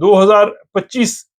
2025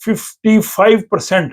55%,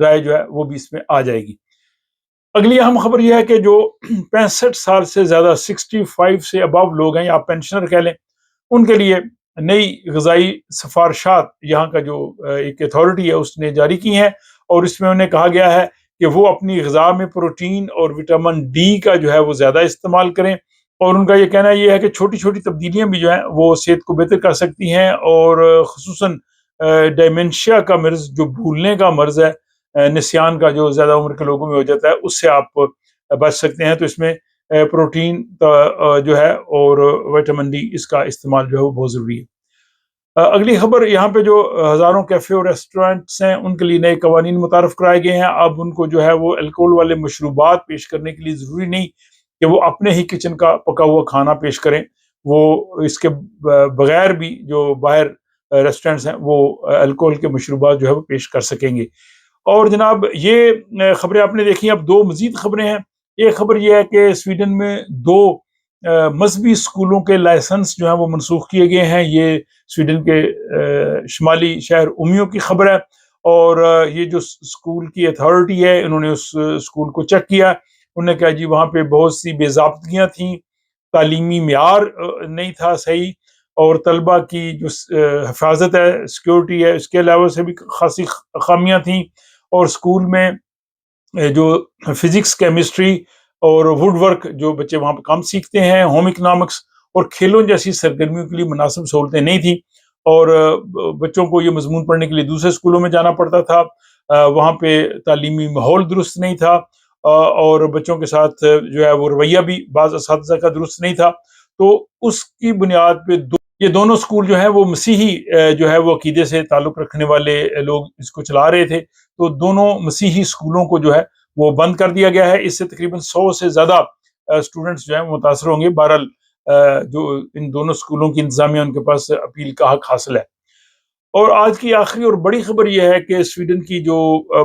رائے جو ہے وہ بھی اس میں آ جائے گی۔ اگلی اہم خبر یہ ہے کہ جو 65 سال سے زیادہ 65 سے ابو لوگ ہیں یا آپ پینشنر کہہ لیں، ان کے لیے نئی غذائی سفارشات یہاں کا جو ایک اتھارٹی ہے اس نے جاری کی ہیں، اور اس میں انہیں کہا گیا ہے کہ وہ اپنی غذا میں پروٹین اور وٹامن ڈی کا جو ہے وہ زیادہ استعمال کریں، اور ان کا یہ کہنا یہ ہے کہ چھوٹی چھوٹی تبدیلیاں بھی جو ہیں وہ صحت کو بہتر کر سکتی ہیں، اور خصوصاً ڈائمنشیا کا مرض، جو بھولنے کا مرض ہے، نسیان کا جو زیادہ عمر کے لوگوں میں ہو جاتا ہے، اس سے آپ بچ سکتے ہیں۔ تو اس میں پروٹین جو ہے اور وٹامن ڈی اس کا استعمال جو ہے وہ بہت ضروری ہے۔ اگلی خبر، یہاں پہ جو ہزاروں کیفے اور ریسٹورینٹس ہیں ان کے لیے نئے قوانین متعارف کرائے گئے ہیں۔ اب ان کو جو ہے وہ الکوہول والے مشروبات پیش کرنے کے لیے ضروری نہیں کہ وہ اپنے ہی کچن کا پکا ہوا کھانا پیش کریں، وہ اس کے بغیر بھی جو باہر ریسٹورینٹس ہیں وہ الکوہول کے مشروبات جو ہے وہ پیش کر سکیں گے۔ اور جناب یہ خبریں آپ نے دیکھی، اب دو مزید خبریں ہیں۔ ایک خبر یہ ہے کہ سویڈن میں دو مذہبی اسکولوں کے لائسنس جو ہیں وہ منسوخ کیے گئے ہیں۔ یہ سویڈن کے شمالی شہر اومیو کی خبر ہے، اور یہ جو اسکول کی اتھارٹی ہے انہوں نے اس اسکول کو چیک کیا، انہوں نے کہا جی وہاں پہ بہت سی بے ضابطگیاں تھیں، تعلیمی معیار نہیں تھا صحیح، اور طلبہ کی جو حفاظت ہے، سیکورٹی ہے، اس کے علاوہ سے بھی خاصی خامیاں تھیں، اور اسکول میں جو فزکس، کیمسٹری اور ووڈ ورک جو بچے وہاں پہ کام سیکھتے ہیں، ہوم اکنامکس اور کھیلوں جیسی سرگرمیوں کے لیے مناسب سہولتیں نہیں تھیں، اور بچوں کو یہ مضمون پڑھنے کے لیے دوسرے اسکولوں میں جانا پڑتا تھا، وہاں پہ تعلیمی ماحول درست نہیں تھا، اور بچوں کے ساتھ جو ہے وہ رویہ بھی بعض اساتذہ کا درست نہیں تھا۔ تو اس کی بنیاد پہ یہ دونوں اسکول جو ہیں وہ مسیحی جو ہے وہ عقیدے سے تعلق رکھنے والے لوگ اس کو چلا رہے تھے، تو دونوں مسیحی اسکولوں کو جو ہے وہ بند کر دیا گیا ہے۔ اس سے تقریباً 100 سے زیادہ اسٹوڈنٹس جو ہیں وہ متاثر ہوں گے۔ بہرحال جو ان دونوں اسکولوں کی انتظامیہ ان کے پاس اپیل کا حق حاصل ہے۔ اور آج کی آخری اور بڑی خبر یہ ہے کہ سویڈن کی جو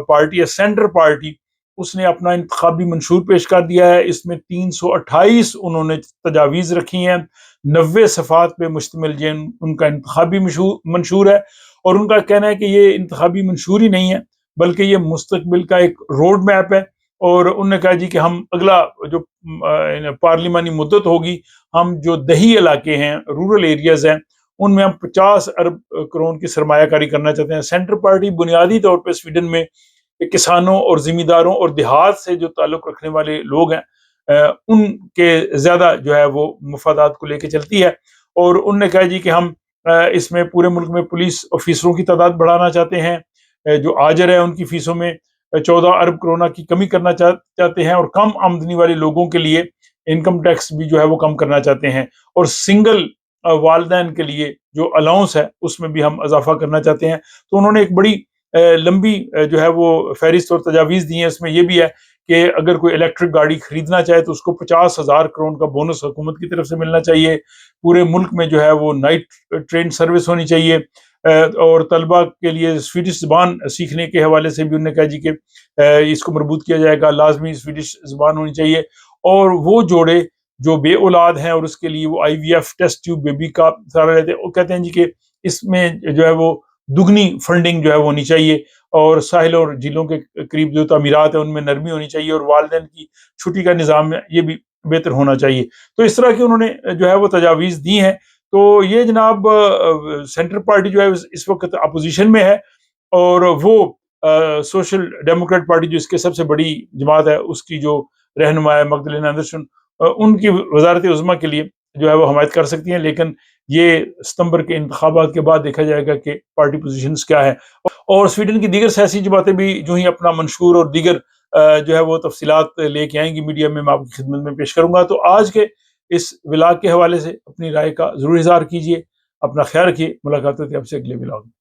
پارٹی ہے، سینٹر پارٹی، اس نے اپنا انتخابی منشور پیش کر دیا ہے۔ اس میں 328 انہوں نے تجاویز رکھی ہیں، 90 صفحات پہ مشتمل جو ان کا انتخابی منشور ہے، اور ان کا کہنا ہے کہ یہ انتخابی منشور ہی نہیں ہے بلکہ یہ مستقبل کا ایک روڈ میپ ہے، اور انہوں نے کہا جی کہ ہم اگلا جو پارلیمانی مدت ہوگی، ہم جو دیہی علاقے ہیں، رورل ایریاز ہیں، ان میں ہم 50 ارب کروڑ کی سرمایہ کاری کرنا چاہتے ہیں۔ سینٹر پارٹی بنیادی طور پہ سویڈن میں کسانوں اور ذمہ داروں اور دیہات سے جو تعلق رکھنے والے لوگ ہیں ان کے زیادہ جو ہے وہ مفادات کو لے کے چلتی ہے، اور انہوں نے کہا جی کہ ہم اس میں پورے ملک میں پولیس آفیسروں کی تعداد بڑھانا چاہتے ہیں، جو آجر ہے ان کی فیسوں میں 14 ارب کروڑ کی کمی کرنا چاہتے ہیں، اور کم آمدنی والے لوگوں کے لیے انکم ٹیکس بھی جو ہے وہ کم کرنا چاہتے ہیں، اور سنگل والدین کے لیے جو الاؤنس ہے اس میں بھی ہم اضافہ کرنا چاہتے ہیں۔ تو انہوں نے ایک بڑی لمبی جو ہے وہ فہرست اور تجاویز دی ہیں۔ اس میں یہ بھی ہے کہ اگر کوئی الیکٹرک گاڑی خریدنا چاہے تو اس کو 50,000 کروڑ کا بونس حکومت کی طرف سے ملنا چاہیے، پورے ملک میں جو ہے وہ نائٹ ٹرین سروس ہونی چاہیے، اور طلبہ کے لیے سویڈش زبان سیکھنے کے حوالے سے بھی انہوں نے کہا جی کہ اس کو مربوط کیا جائے گا، لازمی سویڈش زبان ہونی چاہیے، اور وہ جوڑے جو بے اولاد ہیں اور اس کے لیے وہ آئی وی ایف ٹیسٹ ٹیوب بیبی کا سہارا لیتے ہیں، وہ کہتے ہیں جی کہ اس میں جو ہے وہ دگنی فنڈنگ جو ہے وہ ہونی چاہیے، اور ساحل اور جھیلوں کے قریب جو تعمیرات ہیں ان میں نرمی ہونی چاہیے، اور والدین کی چھٹی کا نظام یہ بھی بہتر ہونا چاہیے۔ تو اس طرح کی انہوں نے جو ہے وہ تجاویز دی ہیں۔ تو یہ جناب سینٹر پارٹی جو ہے اس وقت اپوزیشن میں ہے، اور وہ سوشل ڈیموکریٹ پارٹی جو اس کے سب سے بڑی جماعت ہے، اس کی جو رہنما ہے مگدلینا اندرسن، ان کی وزارت عظمیٰ کے لیے جو ہے وہ حمایت کر سکتی ہیں، لیکن یہ ستمبر کے انتخابات کے بعد دیکھا جائے گا کہ پارٹی پوزیشنز کیا ہے۔ اور سویڈن کی دیگر سیاسی جماعتیں بھی جو ہی اپنا منشور اور دیگر جو ہے وہ تفصیلات لے کے آئیں گی میڈیا میں آپ کی خدمت میں پیش کروں گا۔ تو آج کے اس ولاگ کے حوالے سے اپنی رائے کا ضرور اظہار کیجیے، اپنا خیال رکھیے، ملاقات ہوتی ہے آپ سے اگلے ولاگ میں۔